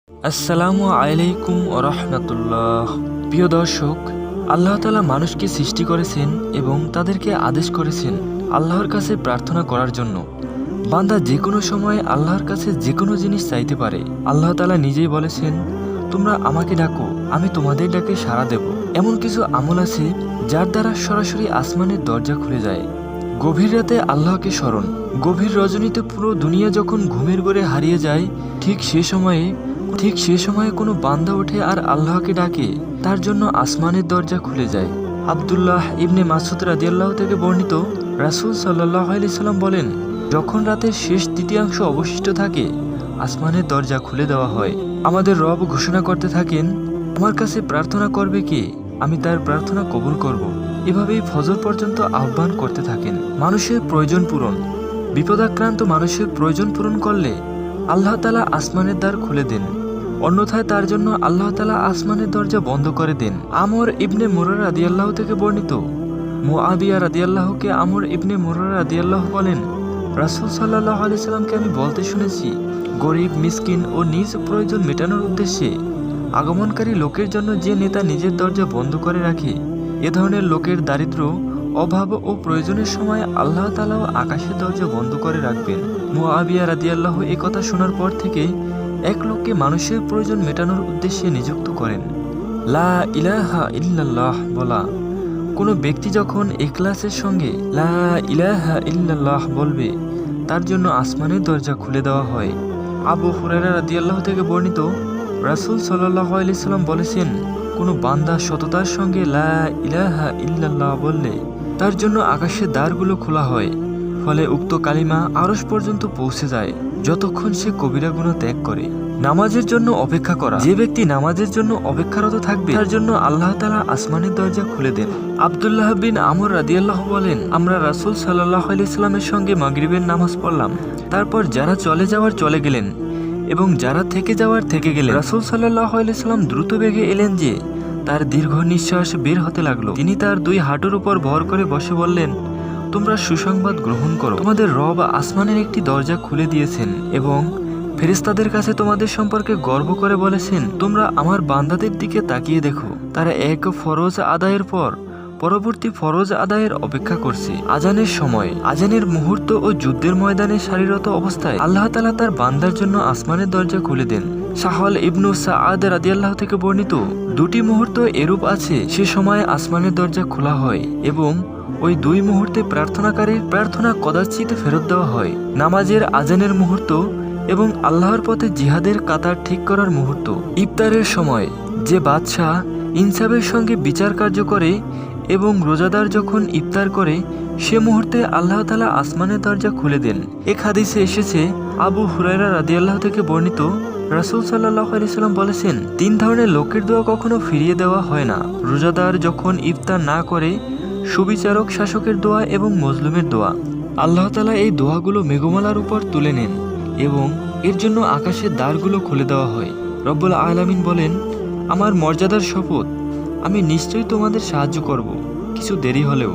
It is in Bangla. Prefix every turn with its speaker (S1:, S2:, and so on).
S1: আসসালামু আলাইকুম ওয়া রাহমাতুল্লাহ। প্রিয় দর্শক, আল্লাহ তাআলা মানুষকে সৃষ্টি করেছেন এবং তাদেরকে আদেশ করেছেন আল্লাহর কাছে প্রার্থনা করার জন্য। বান্দা যে কোনো সময় আল্লাহর কাছে যে কোনো জিনিস চাইতে পারে। আল্লাহ তাআলা নিজেই বলেছেন, তোমরা আমাকে ডাকো, আমি তোমাদের ডাকে সাড়া দেব। এমন কিছু আমল আছে যার দ্বারা সরাসরি আসমানের দরজা খুলে যায়। গভীর রাতে আল্লাহকে স্মরণ। গভীর রজনীতে পুরো দুনিয়া যখন ঘুমের ঘোরে হারিয়ে যায়, ঠিক সে সময়ে কোনো বান্দা ওঠে আর আল্লাহকে ডাকে, তার জন্য আসমানের দরজা খুলে যায়। আব্দুল্লাহ ইবনে মাসউদ রাদিয়াল্লাহু থেকে বর্ণিত, রাসূল সাল্লাল্লাহু আলাইহি সাল্লাম বলেন, যখন রাতের শেষ তৃতীয়াংশ অবশিষ্ট থাকে, আসমানের দরজা খুলে দেওয়া হয়। আমাদের রব ঘোষণা করতে থাকেন, আমার কাছে প্রার্থনা করবে কে, আমি তার প্রার্থনা কবুল করব। এভাবেই ফজর পর্যন্ত আহ্বান করতে থাকেন। মানুষের প্রয়োজন পূরণ। বিপদাক্রান্ত মানুষের প্রয়োজন পূরণ করলে আল্লাহ তাআলা আসমানের দ্বার খুলে দেন, অন্যথায় তার জন্য আল্লাহ তাআলা আসমানের দরজা বন্ধ করে দেন। আমর ইবনে মুরারা রাদিয়াল্লাহু থেকে বর্ণিত, মুআবিয়া রাদিয়াল্লাহুকে আমর ইবনে মুরারা রাদিয়াল্লাহু বলেন, রাসূল সাল্লাল্লাহু আলাইহি সাল্লামকে আমি বলতে শুনেছি, গরিব, মিসকিন ও নিজ প্রয়োজন মেটানোর উদ্দেশ্যে আগমনকারী লোকের জন্য যে নেতা নিজের দরজা বন্ধ করে রাখে, এ ধরনের লোকের দারিদ্র্য, অভাব ও প্রয়োজনের সময় আল্লাহ তাআলাও আকাশের দরজা বন্ধ করে রাখবেন। মুআবিয়া রাদিয়াল্লাহু এই কথা শোনার পর থেকে এক লোককে মানুষের প্রয়োজন মেটানোর উদ্দেশ্যে নিযুক্ত করেন। লা ইলাহা ইল্লাল্লাহ বলা। কোনো ব্যক্তি যখন ইখলাসের সঙ্গে লা ইলাহা ইল্লাল্লাহ বলবে, তার জন্য আসমানের দরজা খুলে দেওয়া হয়। আবু হুরায়রা রাদিয়াল্লাহু থেকে বর্ণিত, রাসূল সাল্লাল্লাহু আলাইহি সাল্লাম বলেছেন, কোনো বান্দা সততার সঙ্গে লা ইলাহা ইল্লাল্লাহ বললে তার জন্য আকাশের দ্বারগুলো খোলা হয়, ফলে উক্ত কালিমা আরশ পর্যন্ত পৌঁছে যায় যতক্ষণ সে কবিরা গুনাহ ত্যাগ করে। নামাজের জন্য অপেক্ষা করা। যে ব্যক্তি নামাজের জন্য অপেক্ষারত থাকবে, তার জন্য আল্লাহ তাআলা আসমানের দরজা খুলে দেন। আব্দুল্লাহ বিন আমর রাদিয়াল্লাহু বলেন, আমরা রাসূল সাল্লাল্লাহু আলাইহি সাল্লামের সঙ্গে মাগরিবের নামাজ পড়লাম। তারপর যারা চলে যাওয়ার চলে গেলেন এবং যারা থেকে যাওয়ার থেকে গেলেন। রাসূল সাল্লাল্লাহু আলাইহি সাল্লাম দ্রুত বেগে এলেন যে তার দীর্ঘ নিঃশ্বাস বের হতে লাগলো। তিনি তার দুই হাঁটুর উপর ভর করে বসে বললেন, তোমরা সুসংবাদ গ্রহণ করো, তোমাদের রব আসমানের একটি দরজা খুলে দিয়েছেন এবং ফেরেশতাদের কাছে তোমাদের সম্পর্কে গর্ব করে বলেছেন, তোমরা আমার বান্দাদের দিকে তাকিয়ে দেখো, তারা এক ফরজ আদায়ের পর পরবর্তী ফরজ আদায়ের অপেক্ষা করছে। আজানের সময়, আজানের মুহূর্ত ও যুদ্ধের ময়দানে শারীরত অবস্থায় আল্লাহ তাআলা তার বান্দার জন্য আসমানের দরজা খুলে দেন। সাহল ইবনু সাআদ রাদিয়াল্লাহু থেকে বর্ণিত, দুটি মুহূর্ত এরূপ আছে, সে সময় আসমানের দরজা খোলা হয় এবং ওই দুই মুহূর্তে প্রার্থনাকারীর প্রার্থনা কদাচিৎ ফেরত দেওয়া হয়। নামাজের আজানের মুহূর্ত এবং আল্লাহর পথে জিহাদের কাতার ঠিক করার মুহূর্ত। ইফতারের সময়, যে বাদশাহ ইনসাফের সঙ্গে বিচার কার্য করে এবং রোজাদার যখন ইফতার করে, সে মুহূর্তে আল্লাহ তাআলা আসমানের দরজা খুলে দেন। এক হাদিসে এসেছে, আবু হুরায়রা রাদিয়াল্লাহু থেকে বর্ণিত, রাসূল সাল্লাল্লাহু আলাইহি সাল্লাম বলেছেন, তিন ধরনের লোকের দোয়া কখনো ফিরিয়ে দেওয়া হয় না, রোজাদার যখন ইফতার না করে, সুবিচারক শাসকের দোয়া এবং মজলুমের দোয়া। আল্লাহ তাআলা এই দোয়াগুলো মেঘমালার উপর তুলে নেন এবং এর জন্য আকাশের দ্বারগুলো খুলে দেওয়া হয়। রব্বুল আলামিন বলেন, আমার মর্যাদার শপথ, আমি নিশ্চয়ই তোমাদের সাহায্য করব, কিছু দেরি হলেও।